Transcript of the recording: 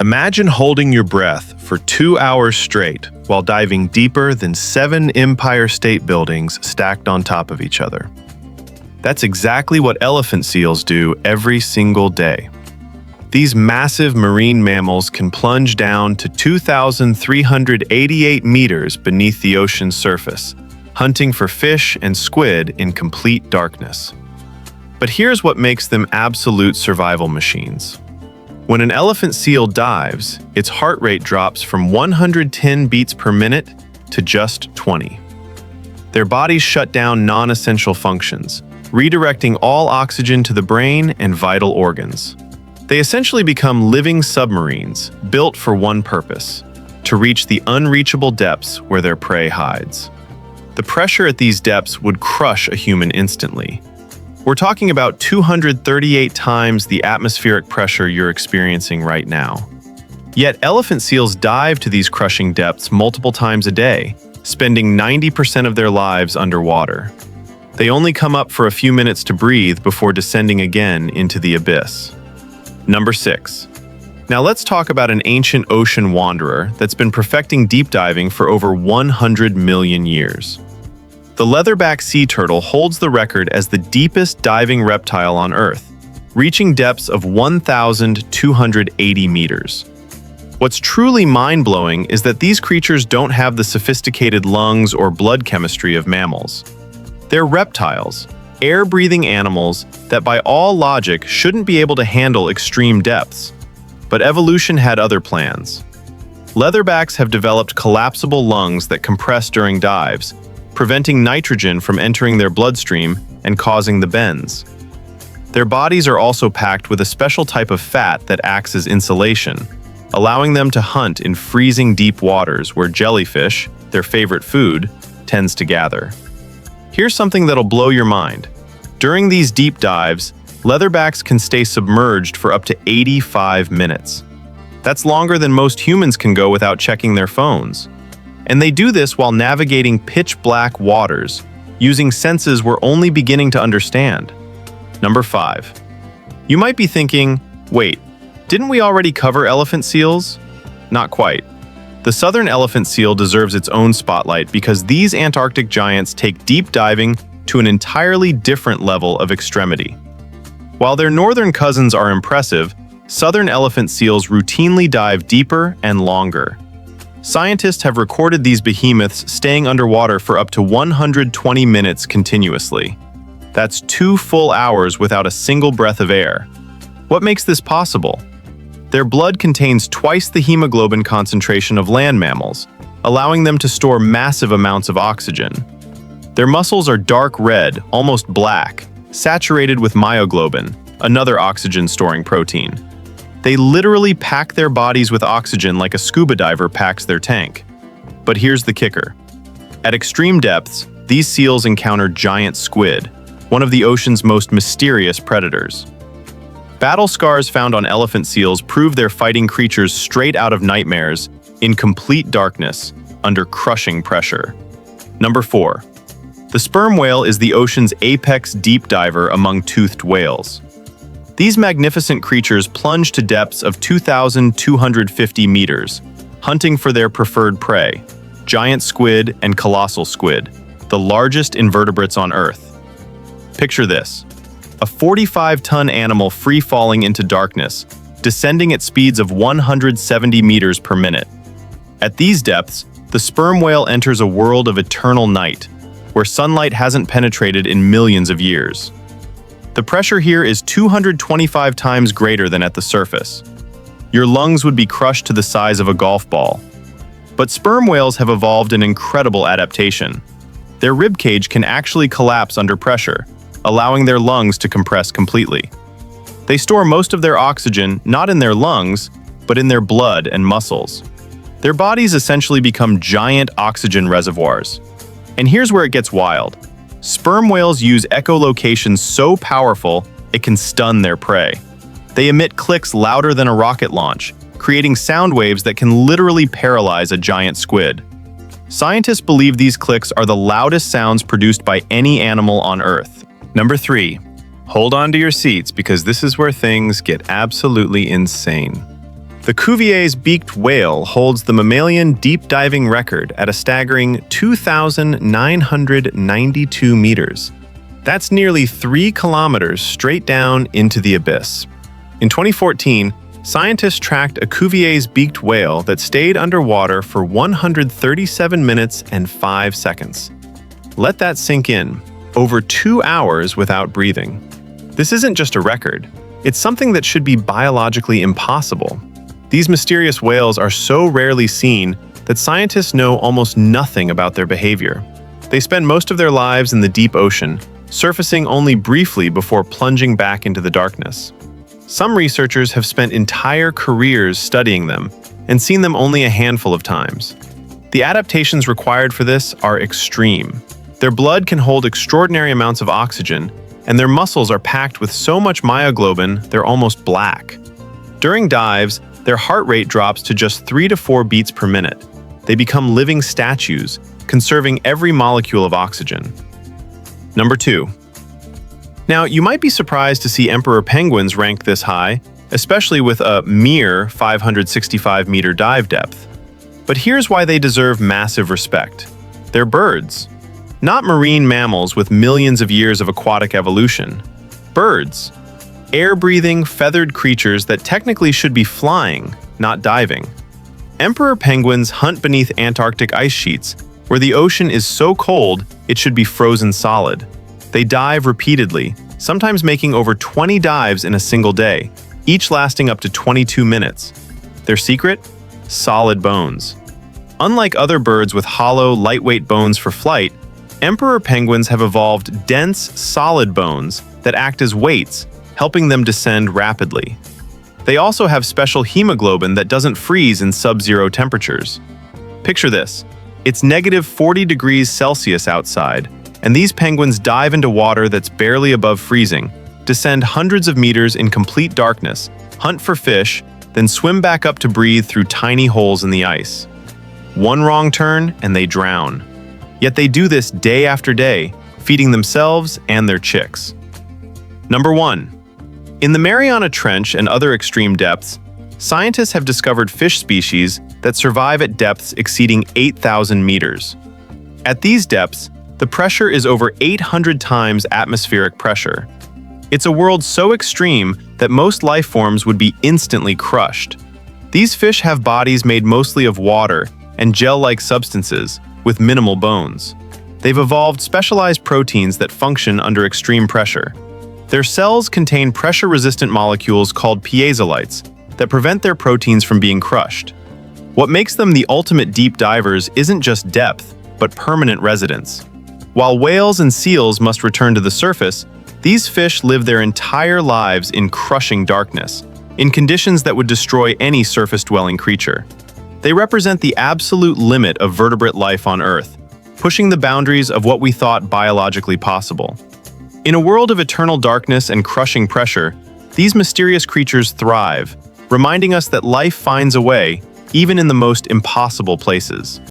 Imagine holding your breath for 2 hours straight while diving deeper than 7 Empire State Buildings stacked on top of each other. That's exactly what elephant seals do every single day. These massive marine mammals can plunge down to 2,388 meters beneath the ocean's surface, hunting for fish and squid in complete darkness. But here's what makes them absolute survival machines. When an elephant seal dives, its heart rate drops from 110 beats per minute to just 20. Their bodies shut down non-essential functions, redirecting all oxygen to the brain and vital organs. They essentially become living submarines, built for one purpose: to reach the unreachable depths where their prey hides. The pressure at these depths would crush a human instantly. We're talking about 238 times the atmospheric pressure you're experiencing right now. Yet elephant seals dive to these crushing depths multiple times a day, spending 90% of their lives underwater. They only come up for a few minutes to breathe before descending again into the abyss. Number 6. Now let's talk about an ancient ocean wanderer that's been perfecting deep diving for over 100 million years. The leatherback sea turtle holds the record as the deepest diving reptile on Earth, reaching depths of 1,280 meters. What's truly mind-blowing is that these creatures don't have the sophisticated lungs or blood chemistry of mammals. They're reptiles, air-breathing animals that by all logic shouldn't be able to handle extreme depths. But evolution had other plans. Leatherbacks have developed collapsible lungs that compress during dives, preventing nitrogen from entering their bloodstream and causing the bends. Their bodies are also packed with a special type of fat that acts as insulation, allowing them to hunt in freezing deep waters where jellyfish, their favorite food, tends to gather. Here's something that'll blow your mind. During these deep dives, leatherbacks can stay submerged for up to 85 minutes. That's longer than most humans can go without checking their phones. And they do this while navigating pitch-black waters, using senses we're only beginning to understand. Number 5. You might be thinking, wait, didn't we already cover elephant seals? Not quite. The southern elephant seal deserves its own spotlight because these Antarctic giants take deep diving to an entirely different level of extremity. While their northern cousins are impressive, southern elephant seals routinely dive deeper and longer. Scientists have recorded these behemoths staying underwater for up to 120 minutes continuously. That's 2 full hours without a single breath of air. What makes this possible? Their blood contains twice the hemoglobin concentration of land mammals, allowing them to store massive amounts of oxygen. Their muscles are dark red, almost black, saturated with myoglobin, another oxygen-storing protein. They literally pack their bodies with oxygen like a scuba diver packs their tank. But here's the kicker. At extreme depths, these seals encounter giant squid, one of the ocean's most mysterious predators. Battle scars found on elephant seals prove they're fighting creatures straight out of nightmares in complete darkness under crushing pressure. Number 4. The sperm whale is the ocean's apex deep diver among toothed whales. These magnificent creatures plunge to depths of 2,250 meters, hunting for their preferred prey, giant squid and colossal squid, the largest invertebrates on Earth. Picture this: a 45-ton animal free-falling into darkness, descending at speeds of 170 meters per minute. At these depths, the sperm whale enters a world of eternal night, where sunlight hasn't penetrated in millions of years. The pressure here is 225 times greater than at the surface. Your lungs would be crushed to the size of a golf ball. But sperm whales have evolved an incredible adaptation. Their ribcage can actually collapse under pressure, allowing their lungs to compress completely. They store most of their oxygen not in their lungs, but in their blood and muscles. Their bodies essentially become giant oxygen reservoirs. And here's where it gets wild. Sperm whales use echolocation so powerful it can stun their prey. They emit clicks louder than a rocket launch, creating sound waves that can literally paralyze a giant squid. Scientists believe these clicks are the loudest sounds produced by any animal on Earth. Number 3. Hold on to your seats because this is where things get absolutely insane. The Cuvier's beaked whale holds the mammalian deep diving record at a staggering 2,992 meters. That's nearly 3 kilometers straight down into the abyss. In 2014, scientists tracked a Cuvier's beaked whale that stayed underwater for 137 minutes and 5 seconds. Let that sink in. Over 2 hours without breathing. This isn't just a record. It's something that should be biologically impossible. These mysterious whales are so rarely seen that scientists know almost nothing about their behavior. They spend most of their lives in the deep ocean, surfacing only briefly before plunging back into the darkness. Some researchers have spent entire careers studying them and seen them only a handful of times. The adaptations required for this are extreme. Their blood can hold extraordinary amounts of oxygen, and their muscles are packed with so much myoglobin they're almost black. During dives, their heart rate drops to just 3 to 4 beats per minute. They become living statues, conserving every molecule of oxygen. Number 2. Now, you might be surprised to see emperor penguins ranked this high, especially with a mere 565-meter dive depth. But here's why they deserve massive respect. They're birds. Not marine mammals with millions of years of aquatic evolution. Birds. Air-breathing, feathered creatures that technically should be flying, not diving. Emperor penguins hunt beneath Antarctic ice sheets, where the ocean is so cold it should be frozen solid. They dive repeatedly, sometimes making over 20 dives in a single day, each lasting up to 22 minutes. Their secret? Solid bones. Unlike other birds with hollow, lightweight bones for flight, emperor penguins have evolved dense, solid bones that act as weights, helping them descend rapidly. They also have special hemoglobin that doesn't freeze in sub-zero temperatures. Picture this. It's negative 40 degrees Celsius outside, and these penguins dive into water that's barely above freezing, descend hundreds of meters in complete darkness, hunt for fish, then swim back up to breathe through tiny holes in the ice. One wrong turn, and they drown. Yet they do this day after day, feeding themselves and their chicks. Number 1. In the Mariana Trench and other extreme depths, scientists have discovered fish species that survive at depths exceeding 8,000 meters. At these depths, the pressure is over 800 times atmospheric pressure. It's a world so extreme that most life forms would be instantly crushed. These fish have bodies made mostly of water and gel-like substances, with minimal bones. They've evolved specialized proteins that function under extreme pressure. Their cells contain pressure-resistant molecules called piezolites that prevent their proteins from being crushed. What makes them the ultimate deep divers isn't just depth, but permanent residence. While whales and seals must return to the surface, these fish live their entire lives in crushing darkness, in conditions that would destroy any surface-dwelling creature. They represent the absolute limit of vertebrate life on Earth, pushing the boundaries of what we thought biologically possible. In a world of eternal darkness and crushing pressure, these mysterious creatures thrive, reminding us that life finds a way, even in the most impossible places.